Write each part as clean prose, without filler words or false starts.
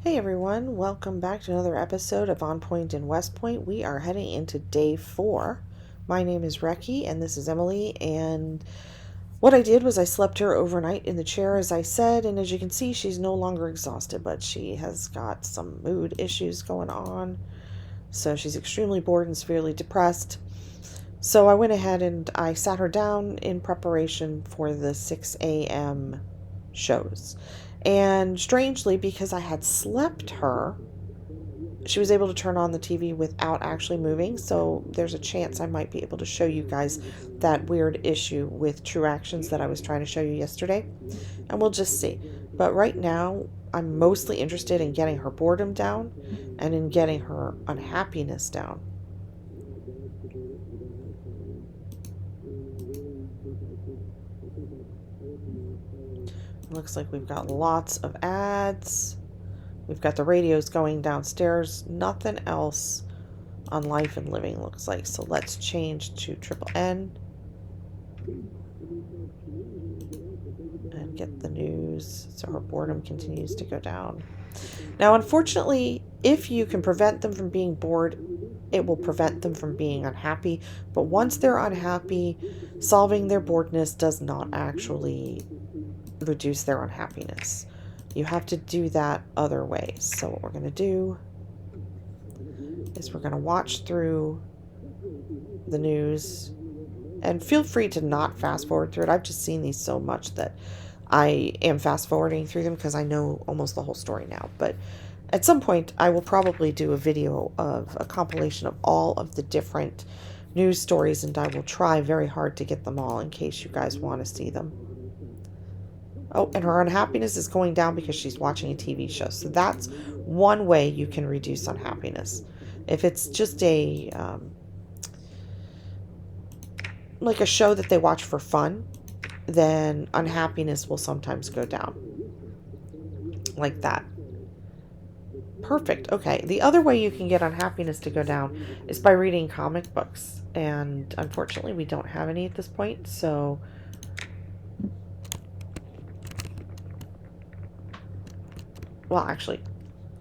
Hey everyone, welcome back to another episode of On Point and West Point. We are heading into day 4. My name is Reki and this is Emily, and what I did was I slept her overnight in the chair as I said, and as you can see she's no longer exhausted, but she has got some mood issues going on. So she's extremely bored and severely depressed. So I went ahead and I sat her down in preparation for the 6 a.m. shows. And strangely, because I had slept her, she was able to turn on the TV without actually moving. So there's a chance I might be able to show you guys that weird issue with True Actions that I was trying to show you yesterday. And we'll just see. But right now, I'm mostly interested in getting her boredom down and in getting her unhappiness down. Looks like we've got lots of ads. We've got the radios going downstairs. Nothing else on Life and Living looks like. So let's change to Triple N and get the news so her boredom continues to go down. Now, unfortunately, if you can prevent them from being bored, it will prevent them from being unhappy. But once they're unhappy, solving their boredness does not actually reduce their unhappiness. You have to do that other ways. So what we're going to do is we're going to watch through the news, and feel free to not fast forward through it. I've just seen these so much that I am fast forwarding through them because I know almost the whole story now. But at some point I will probably do a video of a compilation of all of the different news stories, and I will try very hard to get them all in case you guys want to see them. Oh, and her unhappiness is going down because she's watching a TV show. So that's one way you can reduce unhappiness. If it's just like a show that they watch for fun, then unhappiness will sometimes go down. Like that. Perfect. Okay. The other way you can get unhappiness to go down is by reading comic books. And unfortunately, we don't have any at this point, so... Well, actually,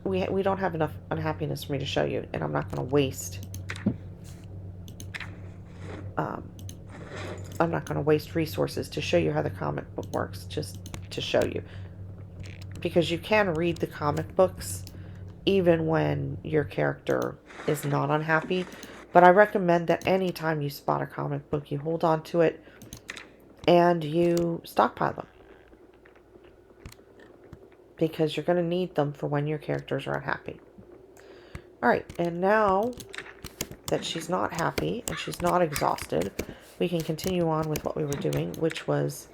we don't have enough unhappiness for me to show you, and I'm not going to waste... I'm not going to waste resources to show you how the comic book works, just to show you. Because you can read the comic books even when your character is not unhappy. But I recommend that anytime you spot a comic book, you hold on to it and you stockpile them. Because you're going to need them for when your characters are unhappy. Alright, and now that she's not happy and she's not exhausted, we can continue on with what we were doing, which was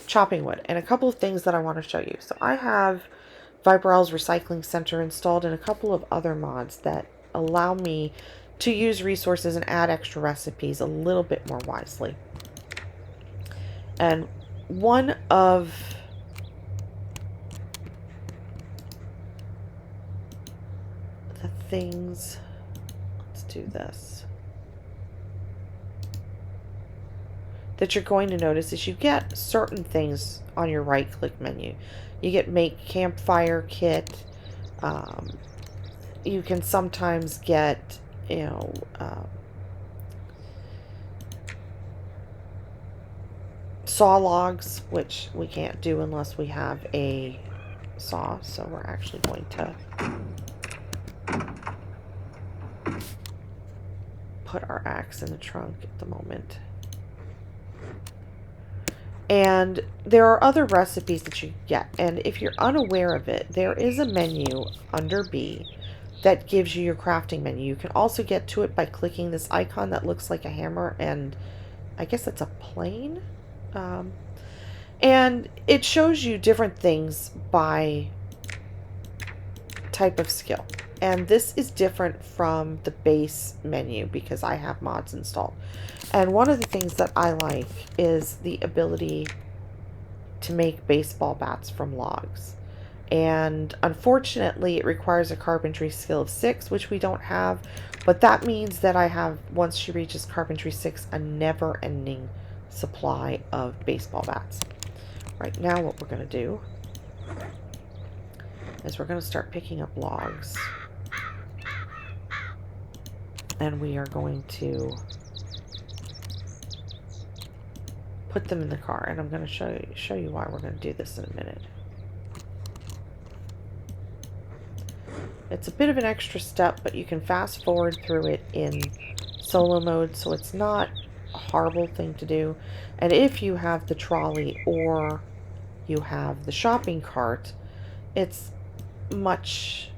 chopping wood. And a couple of things that I want to show you. So I have Vibral's Recycling Center installed and a couple of other mods that allow me to use resources and add extra recipes a little bit more wisely. And one of the things... Let's do this. That you're going to notice is you get certain things on your right click menu. You get make campfire kit. You can sometimes get, saw logs, which we can't do unless we have a saw. So we're actually going to put our axe in the trunk at the moment. And there are other recipes that you get. And if you're unaware of it, there is a menu under B that gives you your crafting menu. You can also get to it by clicking this icon that looks like a hammer, and I guess it's a plane. And it shows you different things by type of skill. And this is different from the base menu because I have mods installed. And one of the things that I like is the ability to make baseball bats from logs. And unfortunately, it requires a carpentry skill of 6, which we don't have. But that means that I have, once she reaches carpentry 6, a never-ending supply of baseball bats. Right now, what we're going to do is we're going to start picking up logs. And we are going to put them in the car. And I'm going to show you why we're going to do this in a minute. It's a bit of an extra step, but you can fast forward through it in solo mode, so it's not a horrible thing to do. And if you have the trolley or you have the shopping cart, it's much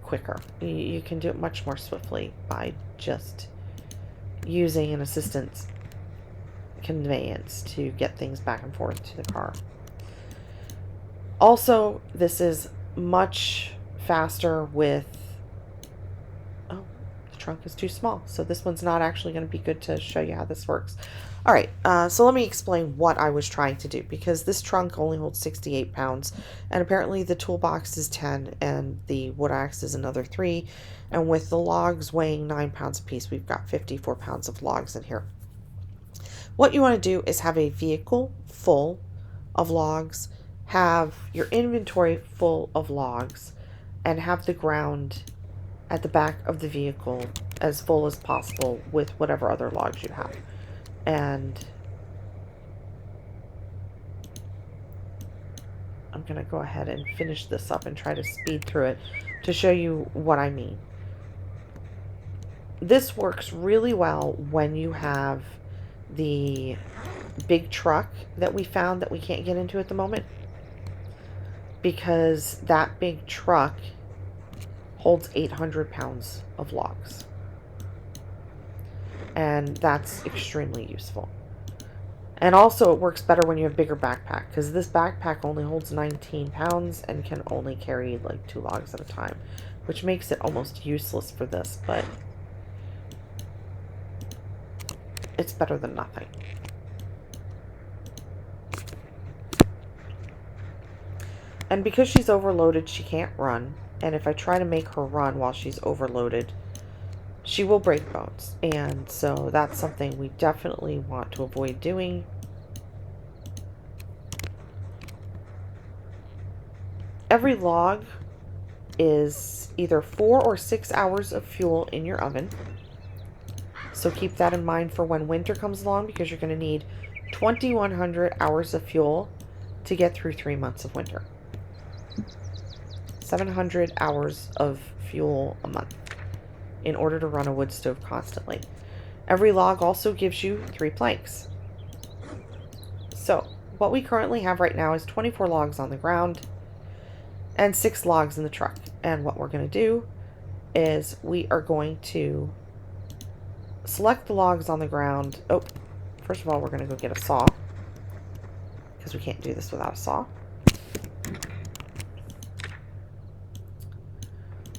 quicker. You can do it much more swiftly by just using an assistance conveyance to get things back and forth to the car. Also, this is much faster with... Oh, the trunk is too small, so this one's not actually going to be good to show you how this works. Alright, so let me explain what I was trying to do, because this trunk only holds 68 pounds, and apparently the toolbox is 10, and the wood axe is another 3, and with the logs weighing 9 pounds apiece, we've got 54 pounds of logs in here. What you want to do is have a vehicle full of logs, have your inventory full of logs, and have the ground at the back of the vehicle as full as possible with whatever other logs you have. And I'm going to go ahead and finish this up and try to speed through it to show you what I mean. This works really well when you have the big truck that we found that we can't get into at the moment, because that big truck holds 800 pounds of logs, and that's extremely useful. And also it works better when you have a bigger backpack, because this backpack only holds 19 pounds and can only carry like 2 logs at a time, which makes it almost useless for this, but it's better than nothing. And because she's overloaded, she can't run. And if I try to make her run while she's overloaded, she will break bones. And so that's something we definitely want to avoid doing. Every log is either 4 or 6 hours of fuel in your oven. So keep that in mind for when winter comes along, because you're going to need 2,100 hours of fuel to get through 3 months of winter. 700 hours of fuel a month in order to run a wood stove constantly. Every log also gives you 3 planks. So what we currently have right now is 24 logs on the ground and 6 logs in the truck. And what we're going to do is we are going to select the logs on the ground. Oh, first of all, we're going to go get a saw, because we can't do this without a saw.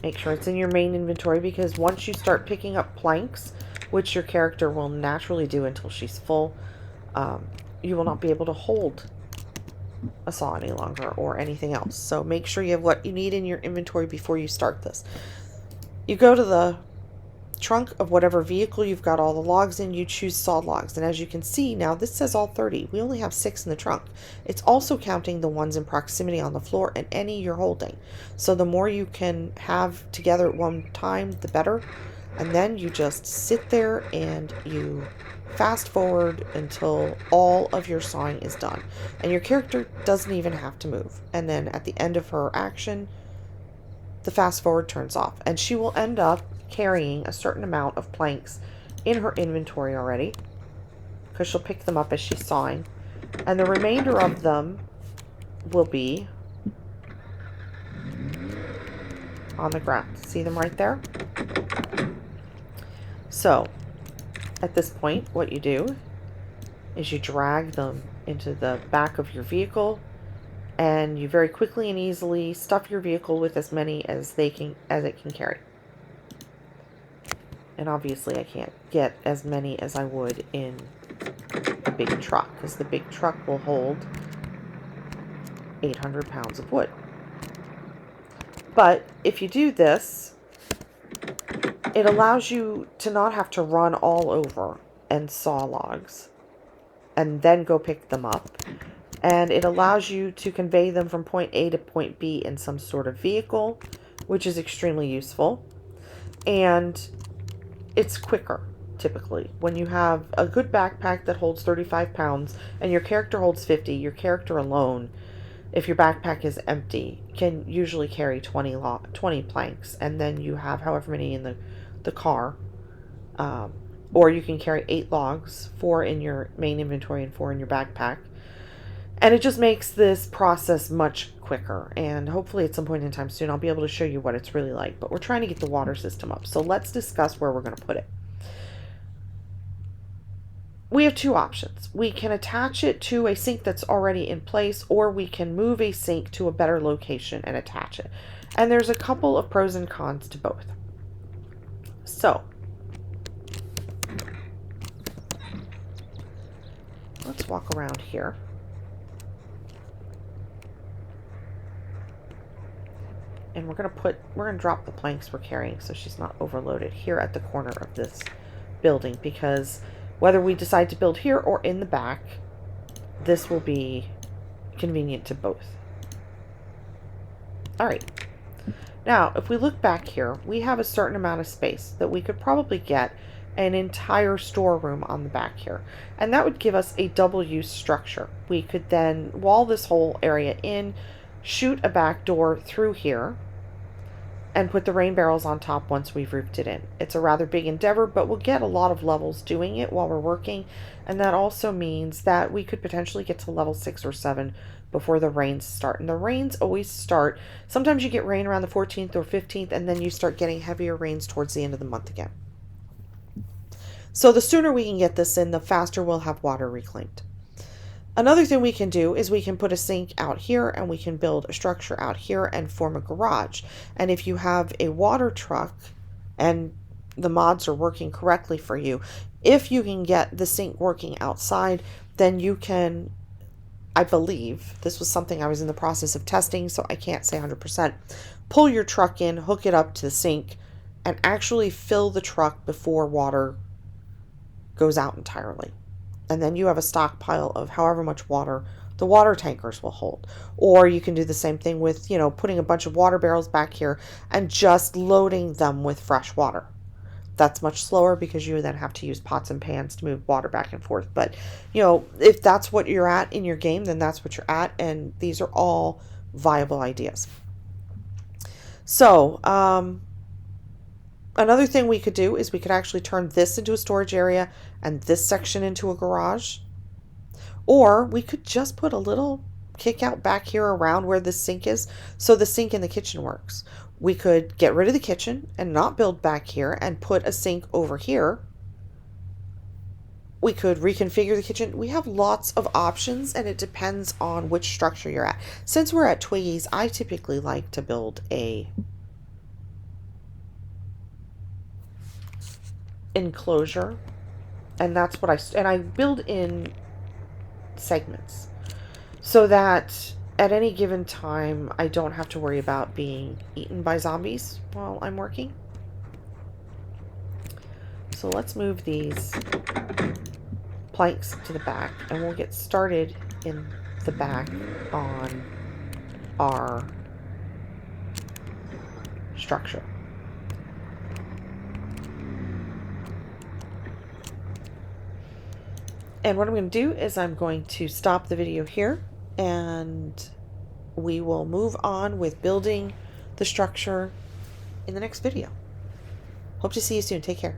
Make sure it's in your main inventory, because once you start picking up planks, which your character will naturally do until she's full, you will not be able to hold a saw any longer or anything else. So make sure you have what you need in your inventory before you start this. You go to the trunk of whatever vehicle you've got all the logs in, you choose saw logs, and as you can see now, this says all 30. We only have 6 in the trunk. It's also counting the ones in proximity on the floor and any you're holding. So the more you can have together at one time, the better. And then you just sit there and you fast forward until all of your sawing is done, and your character doesn't even have to move. And then at the end of her action, the fast forward turns off, and she will end up carrying a certain amount of planks in her inventory already, because she'll pick them up as she's sawing, and the remainder of them will be on the ground. See them right there? So at this point, what you do is you drag them into the back of your vehicle, and you very quickly and easily stuff your vehicle with as many as it can carry. And obviously I can't get as many as I would in a big truck, because the big truck will hold 800 pounds of wood. But if you do this, it allows you to not have to run all over and saw logs and then go pick them up. And it allows you to convey them from point A to point B in some sort of vehicle, which is extremely useful. And it's quicker, typically. When you have a good backpack that holds 35 pounds and your character holds 50, your character alone, if your backpack is empty, can usually carry 20 planks. And then you have however many in the car. Or you can carry 8 logs, 4 in your main inventory and 4 in your backpack. And it just makes this process much quicker. And hopefully at some point in time soon, I'll be able to show you what it's really like. But we're trying to get the water system up. So let's discuss where we're going to put it. We have 2 options. We can attach it to a sink that's already in place, or we can move a sink to a better location and attach it. And there's a couple of pros and cons to both. So, let's walk around here. And we're going to drop the planks we're carrying so she's not overloaded here at the corner of this building, because whether we decide to build here or in the back, this will be convenient to both. All right. Now, if we look back here, we have a certain amount of space that we could probably get an entire storeroom on the back here. And that would give us a double use structure. We could then wall this whole area in, shoot a back door through here, and put the rain barrels on top once we've roofed it in. It's a rather big endeavor, but we'll get a lot of levels doing it while we're working, and that also means that we could potentially get to level 6 or 7 before the rains start. And the rains always start, sometimes you get rain around the 14th or 15th, and then you start getting heavier rains towards the end of the month again. So the sooner we can get this in, the faster we'll have water reclaimed. Another thing we can do is we can put a sink out here, and we can build a structure out here and form a garage. And if you have a water truck and the mods are working correctly for you, if you can get the sink working outside, then you can, I believe, this was something I was in the process of testing, so I can't say 100%, pull your truck in, hook it up to the sink, and actually fill the truck before water goes out entirely. And then you have a stockpile of however much water the water tankers will hold. Or you can do the same thing with, putting a bunch of water barrels back here and just loading them with fresh water. That's much slower because you then have to use pots and pans to move water back and forth. But, if that's what you're at in your game, then that's what you're at. And these are all viable ideas. So, another thing we could do is we could actually turn this into a storage area and this section into a garage. Or we could just put a little kick out back here around where the sink is, so the sink in the kitchen works. We could get rid of the kitchen and not build back here and put a sink over here. We could reconfigure the kitchen. We have lots of options, and it depends on which structure you're at. Since we're at Twiggy's, I typically like to build a enclosure, and that's what I build in segments so that at any given time I don't have to worry about being eaten by zombies while I'm working. So let's move these planks to the back, and we'll get started in the back on our structure. And what I'm going to do is I'm going to stop the video here, and we will move on with building the structure in the next video. Hope to see you soon. Take care.